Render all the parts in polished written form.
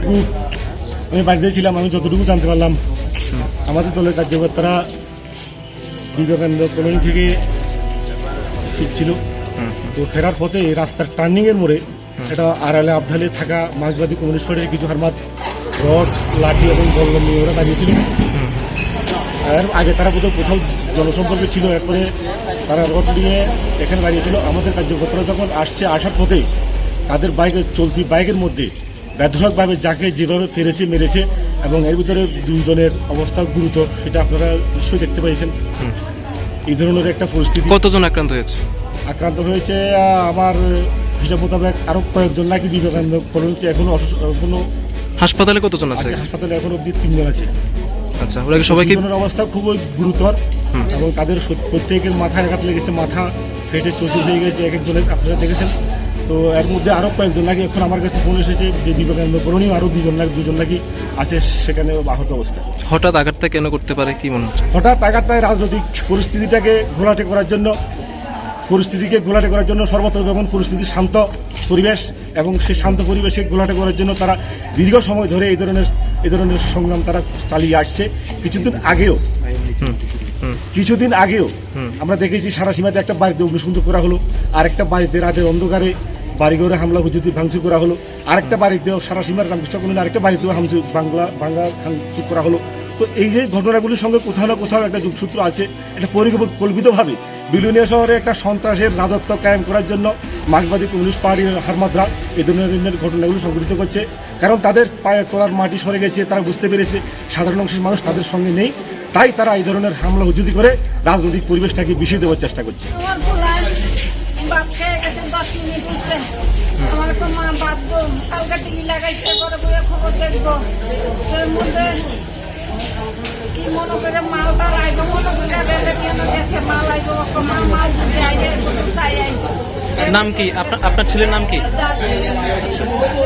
যতটুকু আমি বাড়িতে ছিলাম, আমি যতটুকু জানতে পারলাম, আমাদের দলের কার্যকর্তারা বিবেকানন্দ কলোনি থেকে ফিরছিল। তো ফেরার পথে রাস্তার টার্নিং এর মোড়ে এটা আড়ালে আবঢালে থাকা মার্ক্সবাদী কমিউনিস্ট পার্টির কিছু হারমাত রড, লাঠি এবং বল্লম নিয়ে ওরা দাঁড়িয়েছিল। আর আগে তারা বোধহয় কোথাও জনসম্পর্কে ছিল, এরপরে তারা রড নিয়ে এখানে দাঁড়িয়েছিল। আমাদের কার্যকর্তারা যখন আসার পথে তাদের চলতি বাইকের মধ্যে বেধড়কভাবে যাকে যেভাবে ফেরেছে মেরেছে, এবং এর ভিতরে দুজনের অবস্থা গুরুতর, সেটা আপনারা নিশ্চয়ই দেখতে পেয়েছেন। এই ধরনের একটা পরিস্থিতি। কতজন আক্রান্ত হয়েছে? আক্রান্ত হয়েছে আমার হিসাব মোতাবেক আরো কয়েকজন নাকি বিবেকানন্দ কলোনিতে এখনো হাসপাতালে কতজন আছে? হাসপাতালে এখন অব্দি 3 জন আছে। আচ্ছা, ওরা সবাইকে অবস্থা খুবই গুরুতর এবং তাদের প্রত্যেকের মাথায় আঘাত লেগেছে, মাথা ফেটে চৌচুর হয়ে গেছে এক একজনের, আপনারা দেখেছেন। তো এর মধ্যে আরো কয়েকজন নাকি এখন আমার কাছে ফোন এসেছে যে বিবেকানন্দ কলোনি আরো দুজন নাকি আছে সেখানে আহত অবস্থা। হঠাৎ আঘাতটা কেন করতে পারে কি মনে হচ্ছে? হঠাৎ আঘাতটায় রাজনৈতিক পরিস্থিতিকে ঘোলাটে করার জন্য সর্বত্র যখন পরিস্থিতি শান্ত পরিবেশ, এবং সেই শান্ত পরিবেশে ঘোলাটে করার জন্য তারা দীর্ঘ সময় ধরে এই ধরনের সংগ্রাম তারা চালিয়ে আসছে। কিছুদিন আগেও আমরা দেখেছি সারা সীমাতে একটা বাড়িতে অগ্নিসংযোগ করা হলো, আরেকটা বাড়িতে রাতের অন্ধকারে বাড়িঘরে হামলা হুজুতি ভাঙচুর করা হলো, আরেকটা বাড়িতেও সারা সীমার রামকৃষ্ণ কলোনি আরেকটা বাড়িতেও ভাঙচুর করা হলো। তো এই যে ঘটনাগুলির সঙ্গে কোথাও না কোথাও একটা যোগসূত্র আছে। এটা পরিকল্পিতভাবে বিলুনিয়া শহরে একটা সন্ত্রাসের রাজত্ব কায়েম করার জন্য মার্ক্সবাদী কমিউনিস্ট পার্টির হারমাদরা এই ধরনের ঘটনাগুলি সংঘটিত করছে। কারণ তাদের পায়ের তলার মাটি সরে গেছে, তারা বুঝতে পেরেছে সাধারণ অংশের মানুষ তাদের সঙ্গে নেই, তাই তারা এই ধরনের হামলা হুজুতি করে রাজনৈতিক পরিবেশটাকে বিষিয়ে দেওয়ার চেষ্টা করছে। আমার তো মা বাঁধবো, কালকা টিভি লাগাইছে, ঘরে বইয়ে খবর দেখবো, এর মধ্যে কি মনে করে মালটা লাইব, মনে করে রেলে কেন গেছে মাল আইব, মাল যদি আইবে চাই আইব। নাম কি আপনার ছেলের নাম কি?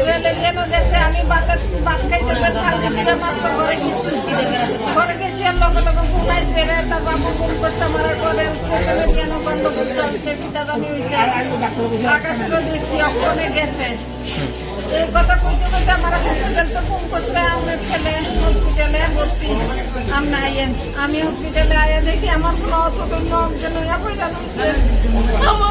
রেলে কেন গেছে, আমি ভাত খাইছে কালকা টিভি মাত্র ঘরে গেছি, আর লগে লগে ফোন আইছে রে, তার বাবু ফোন করছে আমার ঘরে স্টেশনে কেন গন্ডগোল চলছে, কিটা জানি হয়েছে, আকাশেরও দেখছি অক্ষণে গেছে। এই কথা কইতে কইতে আমার হসপিটাল তো ফোন করছে, আমার ছেলে হসপিটালে ভর্তি, আমি আইয়েন, আমি হসপিটালে আইয়া দেখি আমার কোনো ছোট নয় আমার